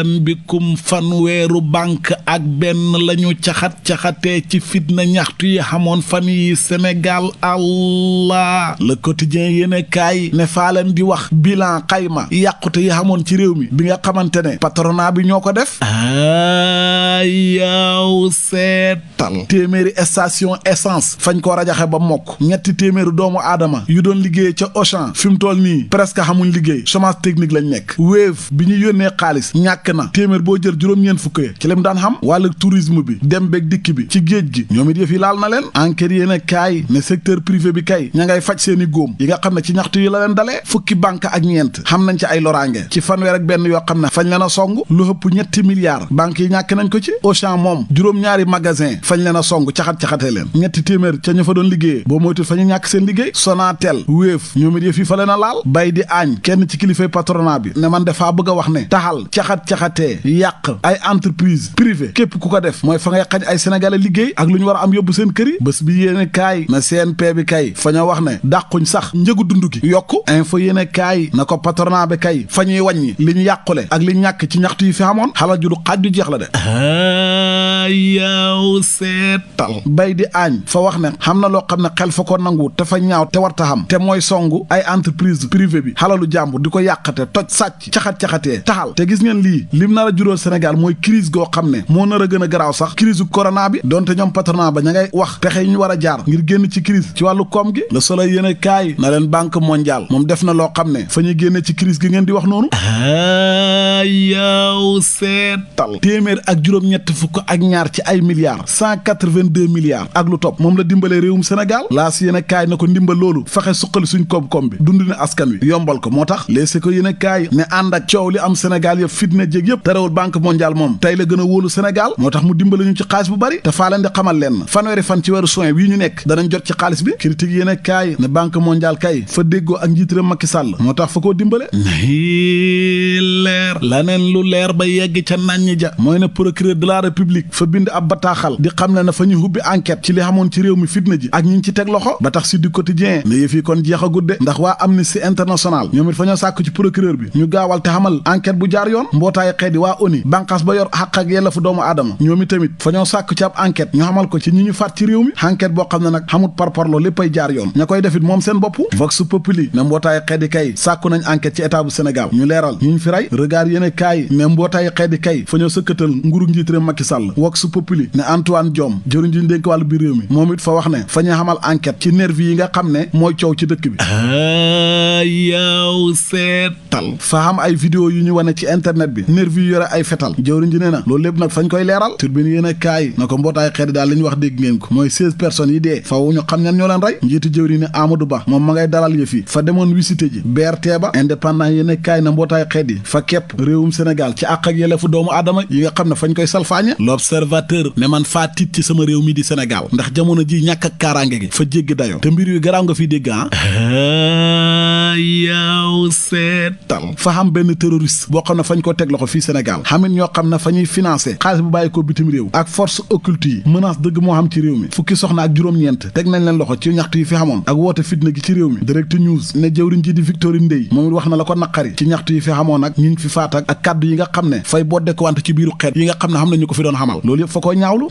ahlan bikum fanweeru banque ak benn lañu caxat-caxatee ci fitna ñaxtu yi xamoon fan yi Sénégal allah le quotidien yéene kaay ne faa leen di wax bilan xayma yàqute yi xamoon ci réew mi bi nga xamante ne patronat bi ñoo ko def yaw seetal téeméeri station essence fañ ko rajaxe ba mokk ñetti téeméeri doomu aadama yu doon liggéey ca Auchan fi mu toll nii presque xamuñ liggéey chômage technique lañ nekk Wave bi ñu yónnee xaalis ñàkk na téeméer boo jël juróom-ñeent fukk ci lim daan xam wàllu tourisme bi dem beeg dikk bi ci géej gi ñoom it yëf yi laal na leen enquête yéen a kaay ne secteur privé bi kay ña ngay faj seeni góom yi nga xam ne ci ñaxtu yi la leen dalee fukki banque ak ñeent xam nañ ci ay loraange ci fanweer ak benn yoo xam ne fañ leen a song lu ëpp ñetti milliards banques yi ñàkk nañ ko ci Auchan moom juróom-ñaari magasin fañ leen a song caxat-caxatee leen ñetti téeméer ca ñu fa doon liggéey boo moytul fa ñu ñàkk seen liggéey Sonatel Wave ñoom it yëf yi fa leen a laal bay di aañ kenn ci kilifay patronat bi ne man defaa bëgg a wax ne taxal caxat-caxatee yàq ay entreprise privée képp ku ko def mooy fa ngay xañ ay sénégalais liggéey ak lu ñu war a am yóbbu seen kër yi bés bi yéene kaay na CNP bi kay fa ñoo wax ne dàquñ sax njëgu dund gi yokku info yéene kaay na ko patronat bi kay fa ñuy wàññi li ñu yàqule ak li ñu ñàkk ci ñaxtu yi fi xamoon xala ju du xaaj du jeex la de yaw seetal bay di aañ fa wax ne xam na loo xam ne xel fa ko nangu te fa ñaaw te warta xam te mooy songu ay entreprise privée bi xalalu jàmbur di ko yàqate toj sàcc caxat-caxatee taxal te gis ngeen lii lim nar a juróol Sénégal mooy crise goo xam ne moo nar a gën a garaaw sax crise corona bi donte ñoom patronat ba ña ngay wax pexe yi ñu war a jaar ngir génn ci crise ci wàllu koom gi Le Soleil yéen a kaay na leen banque mondiale moom def na loo xam ne fa ñuy génne ci crise gi ngeen di wax noonu yaw seetal téeméer ak juróom-ñett fukk ak ñaar ci ay milliards 182 milliards ak lu topp moom la dimbalee réewum Sénégal laas yéen a kaay na ko ndimbal loolu fexe suqali suñ koom-koom bi dund ne askan wi yombal ko moo tax léegi ko yéen a kaay ne ànd ak coow li am Sénégal yëpp fitna jéeg yëpp terewul banque mondiale moom tey la gën a wóolu Sénégal moo tax mu dimbali ñu ci xaalis bu bari te faa leen di xamal leen fanweeri fan ci weeru juin wii ñu nekk danañ jot ci xaalis bi critique yéen a kaay ne banque mondiale kay fa déggoo ak njiitëram Macky Sall moo tax fa koo dimbale leer laneen lu leer ba yegg ca naññi ja mooy ne procureur de la république fa bind ab bataaxal di xam ne na fa ñu hubbi enquête ci li xamoon ci réew mi fitna ji ak ñi ngi ci teg loxo ba tax si du quotidien ne yëf yi kon jeex a gudde ndax waa Amnesty International ñoom it fa ñoo sàkku ci procureur bi ñu gaawal te xamal enquête bu jaar yoon mbootaay xeet yi waa ONU bànqaas ba yor xaq ak yelleefu doomu aadama ñoom it tamit fa ñoo sàkku ci ab enquête ñu xamal ko ci ñi ñu faat ci réew mi enquête boo xam ne nag xamut parparloo léppay jaar yoon ña koy defit moom seen bopp Vox Populi ne mbootaay xeet yi kay sàkku nañ enquête ci état bu Sénégal ñu leeral ñu fi rey regard yéene kaay ne mbootaay xeet yi kay fa ñoo sëkkatal nguuru njiitëram Macky Sall Vox Populi ne Antoine Diome jëriñ ji dénk wàllu biir réew mi moom it fa wax ne fa ñuy xamal enquête ci nervi yi nga xam ne mooy coow ci dëkk bi yaw seetal fa xam ay vidéo yu ñu wane ci internet bi nervi yu yore ay fetal jëwriñ ji nee na loolu lépp nag fañ koy leeral turbine yéen a kaay na ko mbootaay xeet daal li ñu wax dégg ngeen ko mooy 16 personnes yi dee faw ñu xam ñan ñoo leen rey njiitu jëwriñ ne Amadou Ba moom ma ngay dalal yëf yi fa demoon visité ji BRT ba indépendant yéen a kaay na mbootaay xeet yi fa kepp réewum Sénégal ci àq ak yelleefu doomu aadama yi nga xam ne fañ koy salfaañe l'observateur ne man faa tiit ci sama réew mi di Sénégal ndax jamono ji ñàkk ak kaaraange gi fa jéggi dayo te mbir yu garaaw nga fi dégg yaw seetal fa xam benn terroriste boo xam ne fañ ko teg loxo fii Sénégal xamit ñoo xam ne fa ñuy financé xaalis bu bàyyi ko bitim réew ak force occulte yi menace dëgg moo xam ci réew mi fukki soxna ak juróom-ñeent teg nañ leen loxo ci ñaxtu yi fi xamoon ak woote fitna gi ci réew mi Direct News ne jëwriñ ji di Victorine Ndeye moom it wax na la ko naqari ci ñaxtu yi fi xamoon ak ñi fi faat ak kaddu yi nga xam ne fay bodde ko wante ci biiru xeet yi nga xam ne xam nañu ko fi doon xamal loolu yëpp fa koy ñaawlu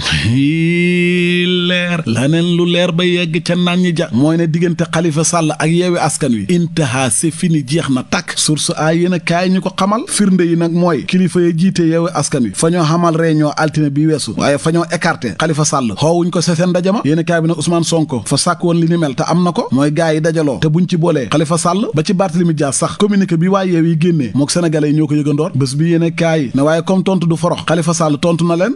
leer laneen lu leer ba yegg ca naññi ja mooy ne diggante Khalifa Sall ak yeewi askan wi intaha c'est fini jeex na takk source a yéen a kaay ñu ko xamal firnde yi nag mooy kilifa yi jiite yeewi askan wi fa ñoo xamal réunion altine bi weesu waaye fa ñoo écarté Khalifa Sall xoowuñ ko sa seen dajama yéen a kaay bi ne Ousmane Sonko fa sàkk woon li ni mel te am na ko mooy gaay yi dajaloo te buñ ci boolee Khalifa Sall ba ci Barthélémy Dias sax communiqué bi waa yeew yi génnee mook sénégalais yi ñoo ko yëgandoor bés bi yéen a kaay ne waaye comme tontu du forox Khalifa Sall tontu na leen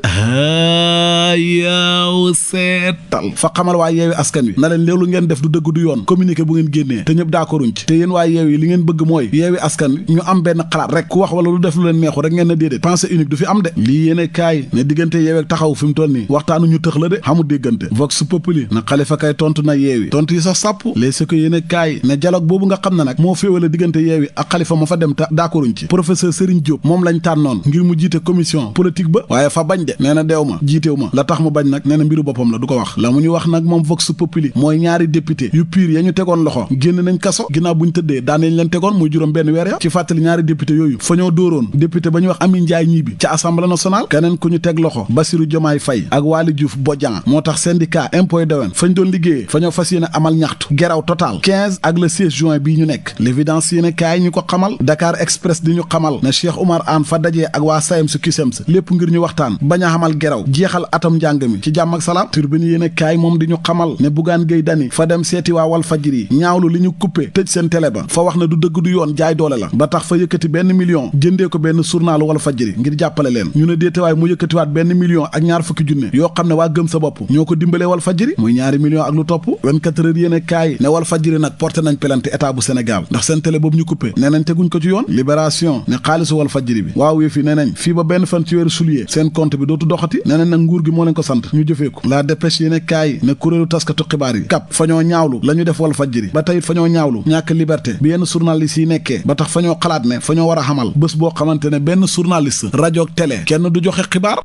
yaw seetal fa xamal waa yeewi askan wi na leen loolu ngeen def du dëgg du yoon communiqué bu ngeen génnee te ñëpp d'accorduñ ci te yéen waa yeew yi li ngeen bëgg mooy yeewi askan wi ñu am benn xalaat rek ku wax wala lu def lu leen neexu rek ngeen na déedéet pensée unique du fi am de lii yéene kaay ne diggante yeewi ak taxaw fi mu toll nii waxtaanu ñu tëx la de xamul déggante Vox Populi na Khalifa kay tontu na yeewi tontu yi sax sàpp les si ko yéene kaay ne dialogue boobu nga xam ne nag moo féewale diggante yeewi ak Khalifa ma fa dem ta d'accorduñ ci professeur Serigne Diop moom lañ tànnoon ngir mu jiite commission politique ba waaye fa bañ de nee na deew ma jiiteew ma la tax mu bañ nag nee na mbiru boppam la du ko wax la mu ñu wax nag moom Vox Populi mooy ñaari député yu pire ya ñu tegoon loxo génn nañ kaso ginnaaw buñ tëddee daan nañ leen tegoon tegoon muy juróom benn weer ya ci fàttali ñaari député yooyu fa ñoo dóoroon député ba ñuy wax Amin Njaay ñibi ca assemblée nationale keneen ku ñu teg loxo Bassirou Diomaye Faye ak Waly Diouf Bodian moo tax syndicat impôt et domaine fañ doon liggéeyee fa ñoo fas yéene amal ñaxtu geraw total 15 ak le 16 juin bii ñu nekk l'évidence yéene kaay ñu ko xamal Dakar Express di ñu xamal ne Cheikh Oumar Anne fa dajee ak waa SAEMS CUSEMS lépp ngir ñu waxtaan bañ a xamal geraw jeexal atam njàng mi ci jàmm ak salaam Tribune yéene kaay moom di ñu xamal ne Bougane Gueye Dany fa dem seeti waa Walfadjri ñaawlu li ñu coupé tëj seen télé ba fa wax ne du dëgg du yoon jaay doole la ba tax fa yëkkati benn million jëndee ko benn journal Walfadjri ngir jàppale leen ñu ne déetewaay mu yëkkatiwaat benn million ak ñaar fukki junne yoo xam ne waa gëm sa bopp ñoo ko dimbalee Walfadjri muy ñaari million ak lu topp 24 heures yéene kaay ne Walfadjri nag porté nañ plainte état bu Sénégal ndax seen télé boobu ñu coupé nee nañ teguñ ko ci yoon Libération ne xaalisu Walfadjri bi waaw yëf yi nee nañ fii ba benn fan ci weeru juillet seen compte bi dootu doxati nee nañ nag nguur gi moo leen ko sant ñu jëfee ko La Dépêche yéene kaay ne kuréelu taskatu xibaar yi kap fa ñoo ñaawlu la ñu def Walfadjri ba tey fa ñoo ñaawlu ñàkk liberté bi yenn journaliste yi nekkee ba tax fa ñoo xalaat ne fa ñoo war a xamal bés boo xamante ne benn journaliste rajo ak télé kenn du joxe xibaar